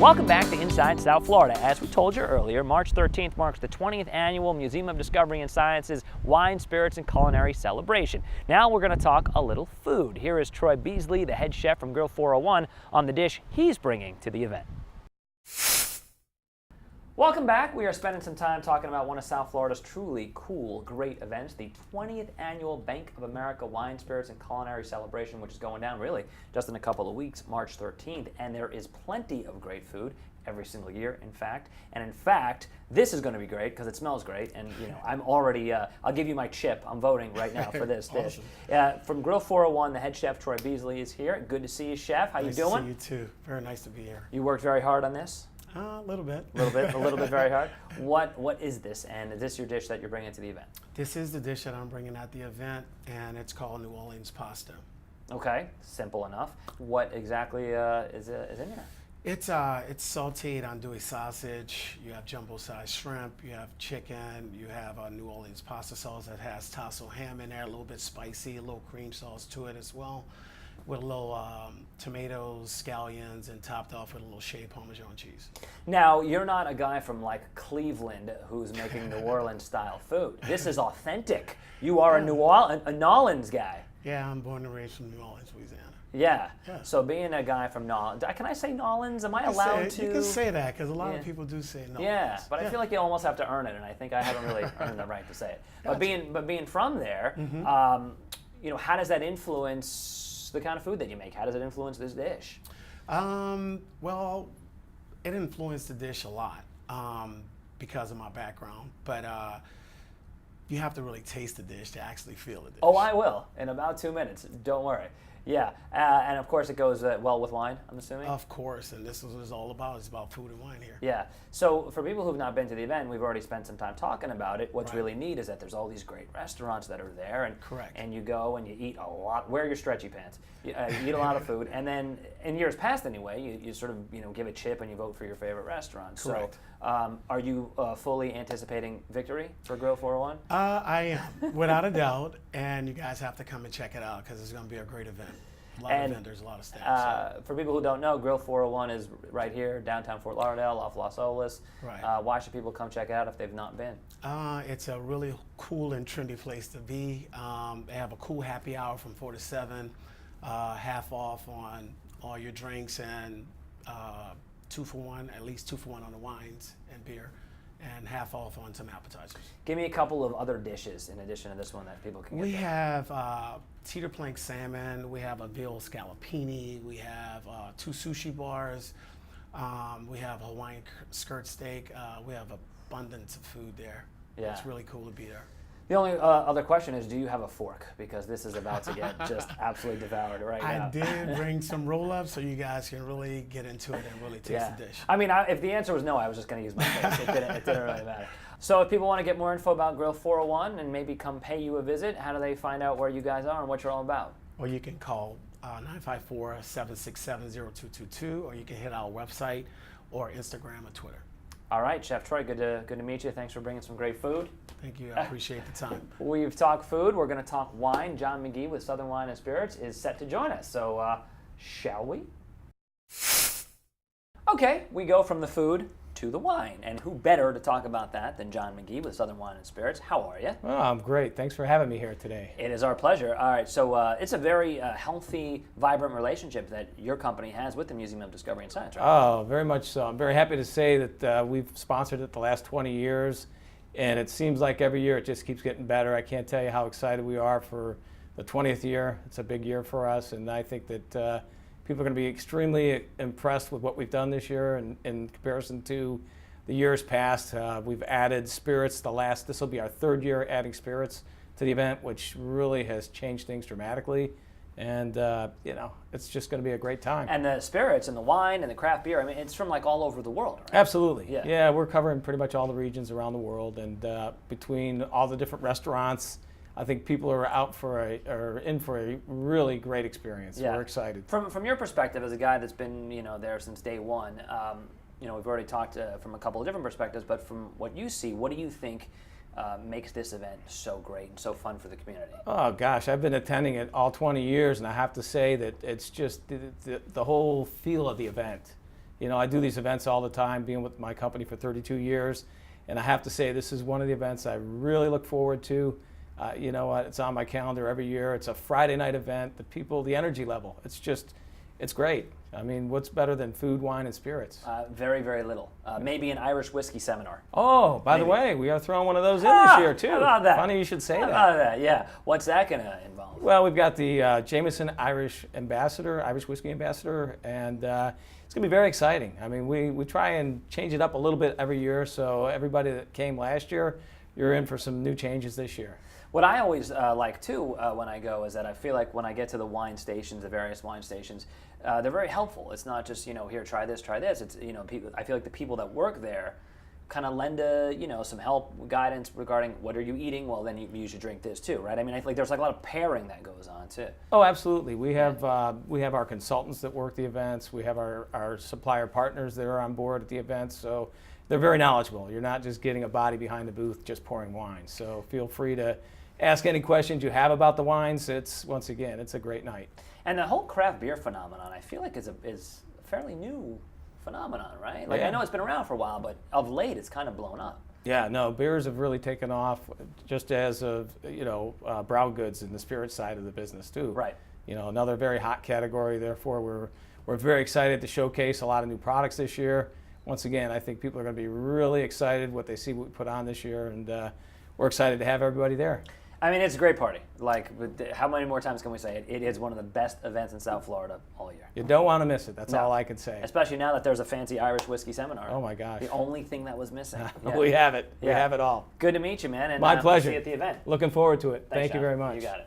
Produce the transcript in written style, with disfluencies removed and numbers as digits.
Welcome back to Inside South Florida. As we told you earlier, March 13th marks the 20th annual Museum of Discovery and Science's Wine, Spirits, and Culinary Celebration. Now we're going to talk a little food. Here is Troy Beasley, the head chef from Grille 401, on the dish he's bringing to the event. Welcome back. We are spending some time talking about one of South Florida's truly cool, great events, the 20th annual Bank of America Wine, Spirits, and Culinary Celebration, which is going down really just in a couple of weeks, March 13th. And there is plenty of great food every single year, in fact. And in fact, this is going to be great because it smells great. And you know, I'm already, I'll give you my chip. I'm voting right now for this dish. From Grille 401, the head chef, Troy Beasley, is here. Good to see you, chef. How you doing? Nice to see you too. Very nice to be here. You worked very hard on this? A little bit. A little bit very hard. What is this, and is this your dish that you're bringing to the event? This is the dish that I'm bringing at the event, and it's called New Orleans pasta. Okay, simple enough. What exactly is in there? It's sautéed andouille sausage. You have jumbo-sized shrimp. You have chicken. You have a New Orleans pasta sauce that has tasso ham in there, a little bit spicy, a little cream sauce to it as well, with a little tomatoes, scallions, and topped off with a little shaved Parmesan cheese. Now, you're not a guy from like Cleveland who's making New Orleans style food. This is authentic. You are a New Orleans guy. Yeah, I'm born and raised from New Orleans, Louisiana. Yeah. So being a guy from New Orleans, can I say New Orleans? Am I allowed to? You can say that because a lot of people do say New Orleans. Yeah, but I feel like you almost have to earn it, and I think I haven't really earned the right to say it. Gotcha. But being from there, you know, how does that influence the kind of food that you make? How does it influence this dish? Well, it influenced the dish a lot because of my background, but you have to really taste the dish to actually feel the dish. Oh, I will in about 2 minutes. Don't worry. Yeah, and of course it goes well with wine, I'm assuming? Of course, and this is what it's all about. It's about food and wine here. Yeah, so for people who've not been to the event, we've already spent some time talking about it. What's really neat is that there's all these great restaurants that are there, and and you go and you eat a lot. Wear your stretchy pants. You eat a lot of food, and then in years past anyway, you sort of give a chip and you vote for your favorite restaurant. Correct. So are you fully anticipating victory for Grille 401? I am, without a doubt, and you guys have to come and check it out because it's going to be a great event. A lot of vendors, a lot of staff. For people who don't know, Grille 401 is right here, downtown Fort Lauderdale, off Las Olas. Right. Why should people come check it out if they've not been? It's a really cool and trendy place to be. They have a cool happy hour from 4 to 7, half off on all your drinks, and 2 for 1, at least 2 for 1 on the wines and beer, and half off on some appetizers. Give me a couple of other dishes in addition to this one that people can get. We have teeter plank salmon, we have a veal scallopini, we have 2 sushi bars, we have Hawaiian skirt steak, we have abundance of food there. Yeah. It's really cool to be there. The only other question is, do you have a fork? Because this is about to get just absolutely devoured right now. I did bring some roll-ups so you guys can really get into it and really taste the dish. I mean, if the answer was no, I was just going to use my face. It didn't really matter. So if people want to get more info about Grille 401 and maybe come pay you a visit, how do they find out where you guys are and what you're all about? Or you can call 954-767-0222, or you can hit our website or Instagram or Twitter. All right, Chef Troy, good to meet you. Thanks for bringing some great food. Thank you. I appreciate the time. We've talked food. We're going to talk wine. John Magee with Southern Wine and Spirits is set to join us. So shall we? Okay, we go from the food to the wine. And who better to talk about that than John Magee with Southern Wine and Spirits? How are you? Oh, I'm great. Thanks for having me here today. It is our pleasure. All right, so it's a very healthy, vibrant relationship that your company has with the Museum of Discovery and Science, right? Oh, very much so. I'm very happy to say that we've sponsored it the last 20 years, and it seems like every year it just keeps getting better. I can't tell you how excited we are for the 20th year. It's a big year for us, and I think that people are going to be extremely impressed with what we've done this year in comparison to the years past. We've added spirits. This will be our 3rd year adding spirits to the event, which really has changed things dramatically. And, it's just going to be a great time. And the spirits and the wine and the craft beer, I mean, it's from like all over the world, right? Absolutely. Yeah, we're covering pretty much all the regions around the world. And between all the different restaurants, I think people are in for a really great experience. Yeah. We're excited. From your perspective as a guy that's been there since day one, we've already talked from a couple of different perspectives, but from what you see, what do you think makes this event so great and so fun for the community? Oh gosh, I've been attending it all 20 years, and I have to say that it's just the whole feel of the event. You know, I do these events all the time, being with my company for 32 years, and I have to say this is one of the events I really look forward to. You know what? It's on my calendar every year. It's a Friday night event. The people, the energy level, it's great. I mean, what's better than food, wine, and spirits? Very, very little. Maybe an Irish whiskey seminar. Oh, by the way, we are throwing one of those in this year, too. How about that? Funny you should say How that. about that? Yeah. What's that going to involve? Well, we've got the Jameson Irish Ambassador, Irish Whiskey Ambassador, and it's going to be very exciting. I mean, we try and change it up a little bit every year, so everybody that came last year, you're in for some new changes this year. What I always like, too, when I go is that I feel like when I get to the wine stations, the various wine stations, they're very helpful. It's not just, you know, here, try this, try this. It's, you know, people, I feel like the people that work there kind of lend you know, some help, guidance regarding what are you eating? Well, then you should drink this too, right? I mean, I feel like there's like a lot of pairing that goes on too. Oh, absolutely. We have our consultants that work the events. We have our supplier partners that are on board at the events. So they're very knowledgeable. You're not just getting a body behind the booth just pouring wine. So feel free to ask any questions you have about the wines. Once again, it's a great night. And the whole craft beer phenomenon, I feel like is a fairly new phenomenon, right? Like, I know it's been around for a while, but of late it's kind of blown up. Yeah, no, beers have really taken off, just as of, you know, brow goods in the spirit side of the business too. Right. You know, another very hot category. Therefore, we're very excited to showcase a lot of new products this year. Once again, I think people are going to be really excited what they see what we put on this year, and we're excited to have everybody there. I mean, it's a great party. Like, how many more times can we say it? It is one of the best events in South Florida all year. You don't want to miss it. That's all I can say. Especially now that there's a fancy Irish whiskey seminar. Oh my gosh. The only thing that was missing. We have it. We Yeah. have it all. Good to meet you, man. And My pleasure. See you at the event. Looking forward to it. Thanks, Thank you John. very much. You got it.